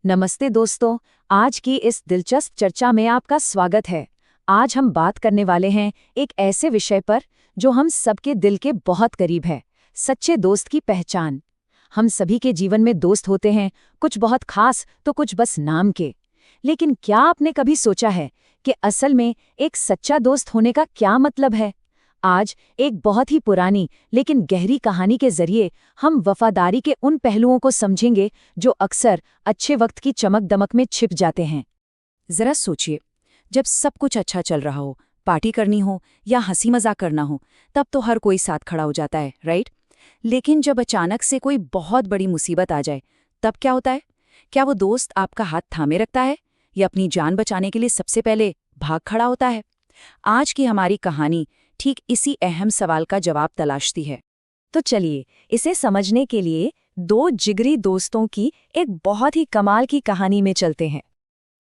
नमस्ते दोस्तों, आज की इस दिलचस्प चर्चा में आपका स्वागत है। आज हम बात करने वाले हैं एक ऐसे विषय पर जो हम सबके दिल के बहुत करीब है, सच्चे दोस्त की पहचान। हम सभी के जीवन में दोस्त होते हैं, कुछ बहुत खास तो कुछ बस नाम के। लेकिन क्या आपने कभी सोचा है कि असल में एक सच्चा दोस्त होने का क्या मतलब है? आज एक बहुत ही पुरानी लेकिन गहरी कहानी के जरिए हम वफादारी के उन पहलुओं को समझेंगे जो अक्सर अच्छे वक्त की चमक दमक में छिप जाते हैं। जरा सोचिए, जब सब कुछ अच्छा चल रहा हो, पार्टी करनी हो या हंसी मजाक करना हो, तब तो हर कोई साथ खड़ा हो जाता है, राइट? लेकिन जब अचानक से कोई बहुत बड़ी मुसीबत आ जाए, तब क्या होता है? क्या वो दोस्त आपका हाथ थामे रखता है या अपनी जान बचाने के लिए सबसे पहले भाग खड़ा होता है? आज की हमारी कहानी ठीक इसी अहम सवाल का जवाब तलाशती है। तो चलिए, इसे समझने के लिए दो जिगरी दोस्तों की एक बहुत ही कमाल की कहानी में चलते हैं।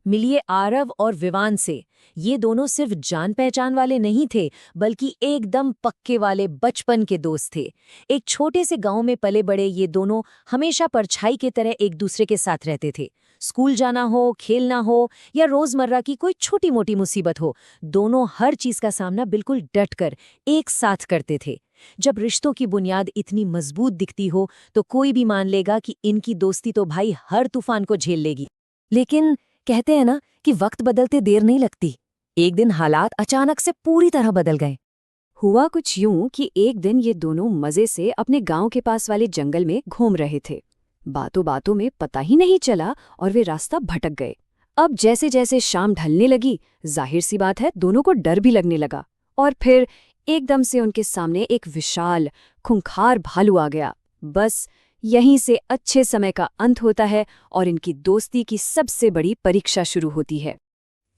मिलिए आरव और विवान से। ये दोनों सिर्फ जान पहचान वाले नहीं थे, बल्कि एकदम पक्के वाले बचपन के दोस्त थे। एक छोटे से गांव में पले बड़े ये दोनों हमेशा परछाई की तरह एक दूसरे के साथ रहते थे। स्कूल जाना हो, खेलना हो या रोजमर्रा की कोई छोटी मोटी मुसीबत हो, दोनों हर चीज का सामना बिल्कुल डटकर एक साथ करते थे। जब रिश्तों की बुनियाद इतनी मजबूत दिखती हो, तो कोई भी मान लेगा कि इनकी दोस्ती तो भाई हर तूफान को झेल लेगी। लेकिन कहते हैं ना कि वक्त बदलते देर नहीं लगती। एक दिन हालात अचानक से पूरी तरह बदल गए। हुआ कुछ यूं कि एक दिन ये दोनों मजे से अपने गांव के पास वाले जंगल में घूम रहे थे। बातों बातों में पता ही नहीं चला और वे रास्ता भटक गए। अब जैसे जैसे शाम ढलने लगी, जाहिर सी बात है दोनों को डर भी लगने लगा। और फिर एकदम से उनके सामने एक विशाल खूंखार भालू आ गया। बस यहीं से अच्छे समय का अंत होता है और इनकी दोस्ती की सबसे बड़ी परीक्षा शुरू होती है।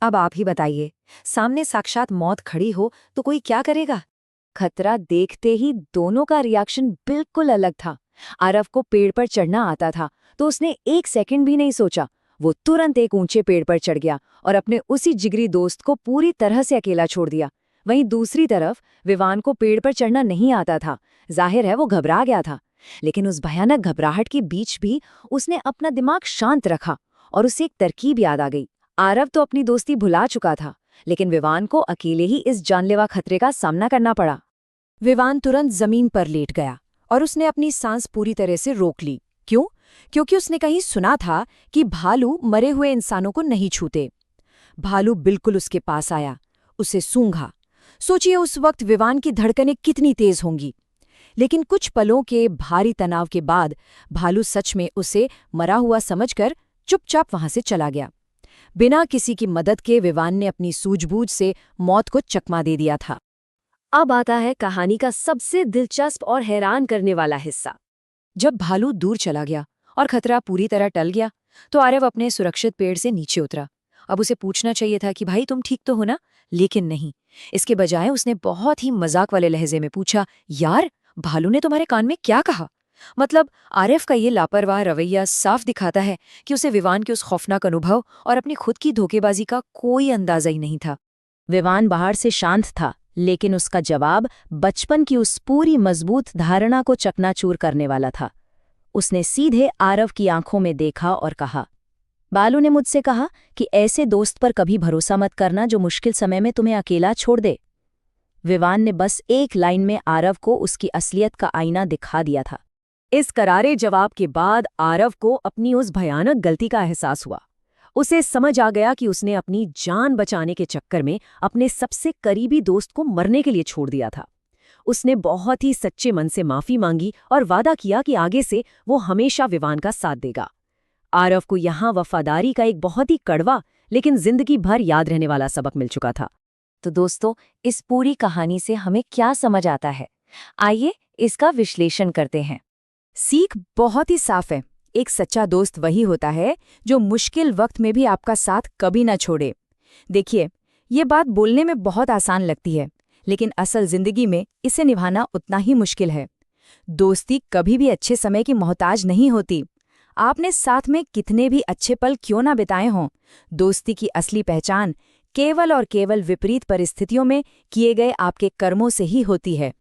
अब आप ही बताइए, सामने साक्षात मौत खड़ी हो तो कोई क्या करेगा? खतरा देखते ही दोनों का रिएक्शन बिल्कुल अलग था। आरव को पेड़ पर चढ़ना आता था, तो उसने एक सेकंड भी नहीं सोचा। वो तुरंत एक ऊंचे पेड़ पर चढ़ गया और अपने उसी जिगरी दोस्त को पूरी तरह से अकेला छोड़ दिया। वहीं दूसरी तरफ विवान को पेड़ पर चढ़ना नहीं आता था। जाहिर है वो घबरा गया था। लेकिन उस भयानक घबराहट के बीच भी उसने अपना दिमाग शांत रखा और उसे एक तरकीब याद आ गई। आरव तो अपनी दोस्ती भुला चुका था, लेकिन विवान को अकेले ही इस जानलेवा खतरे का सामना करना पड़ा। विवान तुरंत जमीन पर लेट गया और उसने अपनी सांस पूरी तरह से रोक ली। क्यों? क्योंकि उसने कहीं सुना था कि भालू मरे हुए इंसानों को नहीं छूते। भालू बिल्कुल उसके पास आया, उसे सूंघा। सोचिए उस वक्त विवान की धड़कनें कितनी तेज होंगी। लेकिन कुछ पलों के भारी तनाव के बाद भालू सच में उसे मरा हुआ समझकर चुपचाप वहां से चला गया। बिना किसी की मदद के विवान ने अपनी सूझबूझ से मौत को चकमा दे दिया था। अब आता है कहानी का सबसे दिलचस्प और हैरान करने वाला हिस्सा। जब भालू दूर चला गया और खतरा पूरी तरह टल गया, तो आरव अपने सुरक्षित पेड़ से नीचे उतरा। अब उसे पूछना चाहिए था कि भाई तुम ठीक तो हो ना, लेकिन नहीं। इसके बजाय उसने बहुत ही मजाक वाले लहजे में पूछा, यार भालू ने तुम्हारे कान में क्या कहा? मतलब आरिफ का ये लापरवाह रवैया साफ दिखाता है कि उसे विवान के उस खौफनाक अनुभव और अपनी खुद की धोखेबाजी का कोई अंदाजा ही नहीं था। विवान बाहर से शांत था, लेकिन उसका जवाब बचपन की उस पूरी मजबूत धारणा को चकनाचूर करने वाला था। उसने सीधे आरव की आंखों में देखा और कहा, बालू ने मुझसे कहा कि ऐसे दोस्त पर कभी भरोसा मत करना जो मुश्किल समय में तुम्हें अकेला छोड़ दे। विवान ने बस एक लाइन में आरव को उसकी असलियत का आईना दिखा दिया था। इस करारे जवाब के बाद आरव को अपनी उस भयानक गलती का एहसास हुआ। उसे समझ आ गया कि उसने अपनी जान बचाने के चक्कर में अपने सबसे करीबी दोस्त को मरने के लिए छोड़ दिया था। उसने बहुत ही सच्चे मन से माफी मांगी और वादा किया कि आगे से वो हमेशा विवान का साथ देगा। आरव को यहाँ वफादारी का एक बहुत ही कड़वा लेकिन जिंदगी भर याद रहने वाला सबक मिल चुका था। तो दोस्तों, इस पूरी कहानी से हमें क्या समझ आता है? आइए इसका विश्लेषण करते हैं। सीख बहुत ही साफ है। एक सच्चा दोस्त वही होता है जो मुश्किल वक्त में भी आपका साथ कभी ना छोड़े। देखिए, ये बात बोलने में बहुत आसान लगती है, लेकिन असल जिंदगी में इसे निभाना उतना ही मुश्किल है। दोस्ती कभी भी अच्छे समय की मोहताज नहीं होती। आपने साथ में कितने भी अच्छे पल क्यों ना बिताए हों, दोस्ती की असली पहचान केवल और केवल विपरीत परिस्थितियों में किए गए आपके कर्मों से ही होती है।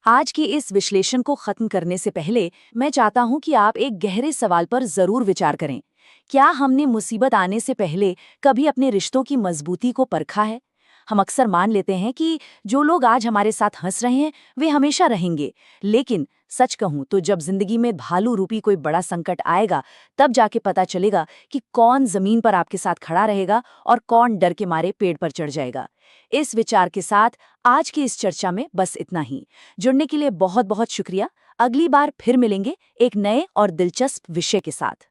आज की इस विश्लेषण को खत्म करने से पहले मैं चाहता हूं कि आप एक गहरे सवाल पर जरूर विचार करें। क्या हमने मुसीबत आने से पहले कभी अपने रिश्तों की मजबूती को परखा है? हम अक्सर मान लेते हैं कि जो लोग आज हमारे साथ हंस रहे हैं वे हमेशा रहेंगे, लेकिन सच कहूं तो जब जिंदगी में भालू रूपी कोई बड़ा संकट आएगा, तब जाके पता चलेगा कि कौन जमीन पर आपके साथ खड़ा रहेगा और कौन डर के मारे पेड़ पर चढ़ जाएगा। इस विचार के साथ आज की इस चर्चा में बस इतना ही। जुड़ने के लिए बहुत बहुत शुक्रिया। अगली बार फिर मिलेंगे एक नए और दिलचस्प विषय के साथ।